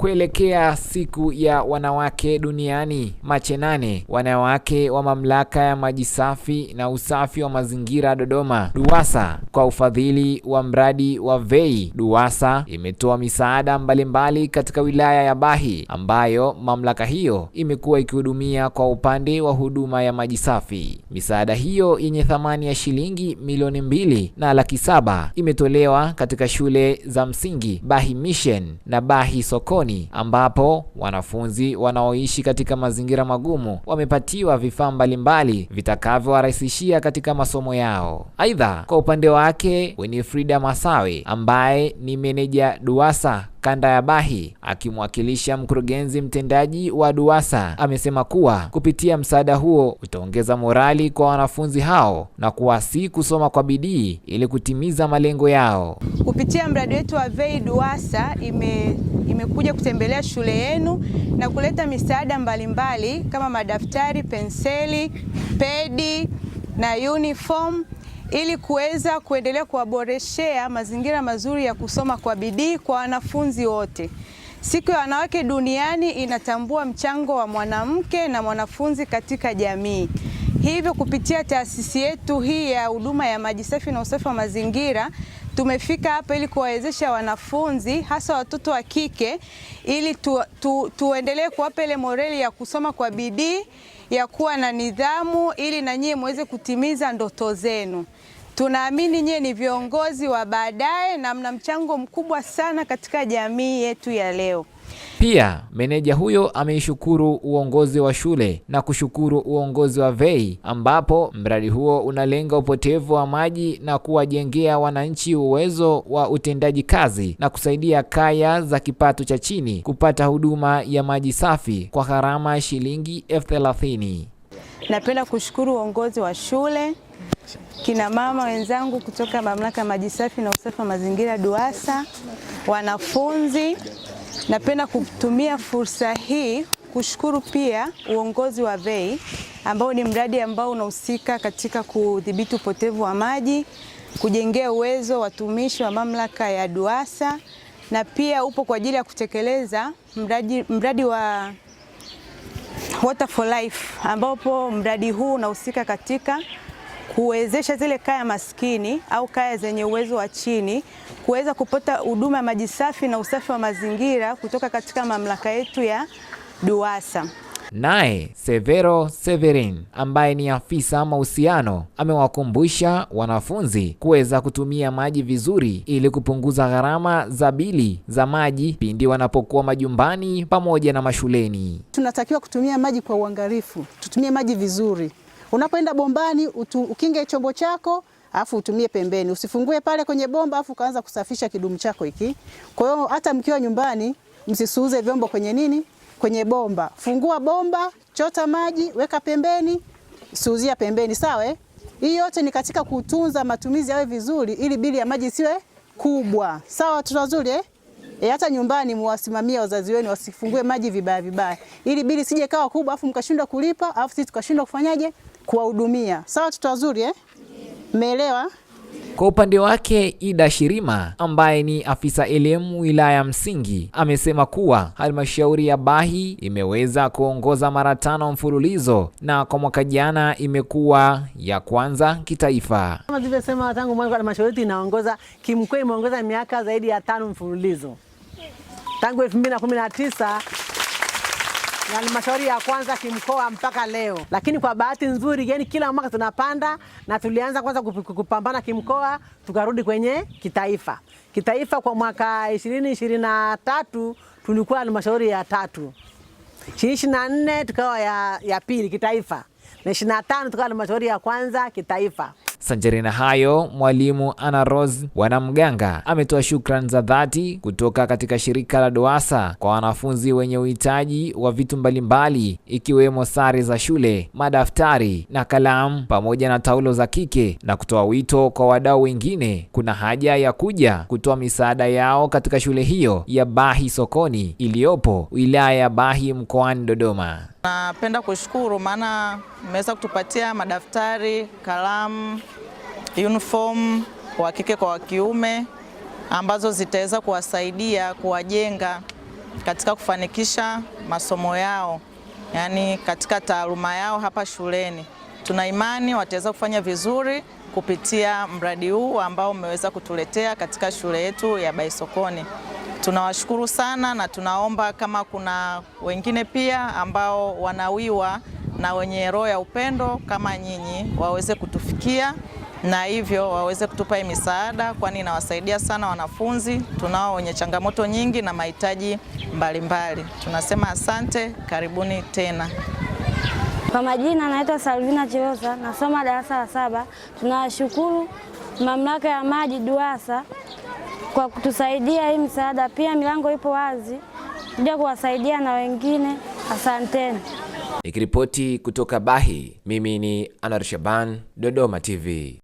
Kuelekea siku ya wanawake duniani Machi 8, wanawake wa mamlaka ya maji safi na usafi wa mazingira Dodoma DUWASA kwa ufadhili wa mradi wa VEI DUWASA imetoa misaada mbalimbali katika wilaya ya Bahi ambayo mamlaka hiyo imekuwa ikihudumia kwa upande wa huduma ya maji safi. Misaada hiyo yenye thamani ya shilingi milioni 2.7 imetolewa katika shule za msingi Bahi Mission na Bahi Sokoni, ambapo wanafunzi wanaoishi katika mazingira magumu wamepatiwa vifaa mbalimbali vitakavyowarahisishia katika masomo yao. Aidha, kwa upande wake Winifrida Masawe ambaye ni meneja DUWASA kanda ya Bahi akimwakilisha mkurugenzi mtendaji wa DUWASA amesema kuwa kupitia msaada huo utaongeza morali kwa wanafunzi hao na kuwasihi kusoma kwa bidii ili kutimiza malengo yao. Kupitia mradi wetu wa VEI DUWASA imekuja kutembelea shule yenu na kuleta misaada mbalimbali kama madaftari, penseli, pedi na uniform ili kuweza kuendelea kuwaboreshea mazingira mazuri ya kusoma kwa bidii kwa wanafunzi wote. Siku ya wanawake duniani inatambua mchango wa mwanamke na mwanafunzi katika jamii. Hivyo kupitia taasisi yetu hii ya huduma ya maji safi na usafi wa mazingira tumefika hapa ili kuwawezesha wanafunzi hasa watoto wa kike ili tuendelee kuwapa ile morali ya kusoma kwa bidii, ya kuwa na nidhamu ili na nyie muweze kutimiza ndoto zenu. Tunaamini nyie ni viongozi wa baadaye na mna mchango mkubwa sana katika jamii yetu ya leo. Pia meneja huyo ameishukuru uongozi wa shule na kushukuru uongozi wa VEI ambapo mradi huo unalenga upotevu wa maji na kuwajengea wananchi uwezo wa utendaji kazi na kusaidia kaya za kipato cha chini kupata huduma ya maji safi kwa gharama ya shilingi 30,000. Napenda kushukuru uongozi wa shule, kina mama wenzangu kutoka mamlaka ya maji safi na usafi wa mazingira DUWASA, wanafunzi. Napenda kutumia fursa hii kushukuru pia uongozi wa VEI ambao ni mradi ambao unahusika katika kudhibiti upotevu wa maji, kujengea uwezo watumishi wa mamlaka ya DUWASA, na pia upo kwa ajili ya kutekeleza mradi wa Water for Life ambapo mradi huu unahusika katika kuwezesha zile kaya maskini au kaya zenye uwezo wa chini kuweza kupata huduma ya maji safi na usafi wa mazingira kutoka katika mamlaka yetu ya DUWASA. Naye Severo Severin ambaye ni afisa mahusiano amewakumbusha wanafunzi kuweza kutumia maji vizuri ili kupunguza gharama za bili za maji pindi wanapokuwa majumbani pamoja na mashuleni. Tunatakiwa kutumia maji kwa uangalifu, tutumie maji vizuri. Unapoenda bombani ukinge chombo chako afu utumie pembeni. Usifungue pale kwenye bomba afu kaanza kusafisha kidumu chako hiki. Kwa hiyo hata mkiwa nyumbani msisuuze vyombo kwenye nini? Kwenye bomba. Fungua bomba, chota maji, weka pembeni, suuzia pembeni, sawa? Hii yote ni katika kutunza matumizi yawe vizuri ili bili ya maji siwe kubwa. Sawa watoto wazuri hata nyumbani muwasimamia wazazi wenu wasifungue maji vibaya ili bili sije kawa kubwa afu mkashindwa kulipa afu sisi tukashindwa kufanyaje kuwahudumia. Sawa watoto wazuri Umeelewa? Kwa upande wake Ida Shirima ambaye ni afisa elimu wilaya msingi amesema kuwa halmashauri ya Bahi imeweza kuongoza mara 5 mfululizo na kwa mwaka jana imekuwa ya kwanza kitaifa. Kama nilivyosema tangu mwanzo halmashauri inaongoza kimkoa, imeongoza miaka zaidi ya 5 mfululizo. Tangu 2019 na halmashauri ya kwanza kimkoa mpaka leo. Lakini kwa bahati nzuri yani kila mwaka tunapanda na tulianza kwanza kupambana kimkoa tukarudi kwenye kitaifa. Kitaifa kwa mwaka 2023 tulikuwa halmashauri ya 3. 2024 tukawa ya pili kitaifa. Na 25 tukawa halmashauri ya kwanza kitaifa. Sanjari na hayo, mwalimu Ana Rose Wanamganga ametoa shukrani za dhati kutoka katika shirika la DUWASA kwa wanafunzi wenye uhitaji wa vitu mbalimbali ikiwemo sare za shule, madaftari na kalamu pamoja na taulo za kike, na kutoa wito kwa wadau wengine kuna haja ya kuja kutoa misaada yao katika shule hiyo ya Bahi Sokoni iliyopo wilaya ya Bahi mkoani Dodoma. Napenda kushukuru maana mmeweza kutupatia madaftari, kalamu, uniform wa kike kwa wa kiume ambazo zitaweza kuwasaidia kuwajenga katika kufanikisha masomo yao, yaani katika taaluma yao hapa shuleni. Tuna imani wataweza kufanya vizuri kupitia mradi huu ambao umeweza kutuletea katika shule yetu ya Baisokoni. Tunawashukuru sana na tunaomba kama kuna wengine pia ambao wanawiwa na wenye roho ya upendo kama nyinyi waweze kutufikia na hivyo waweze kutupa hii misaada, kwani inawasaidia sana wanafunzi tunao wenye changamoto nyingi na mahitaji mbalimbali. Tunasema asante, karibuni tena. Kwa majina naitwa Salvina Chilosa, nasoma darasa la 7. Tunawashukuru mamlaka ya maji DUWASA kwa kutusaidia hii msaada. Pia milango ipo wazi kuja kuwasaidia na wengine. Asanteni. Nikiripoti kutoka Bahi, mimi ni Anwar Shaban, Dodoma TV.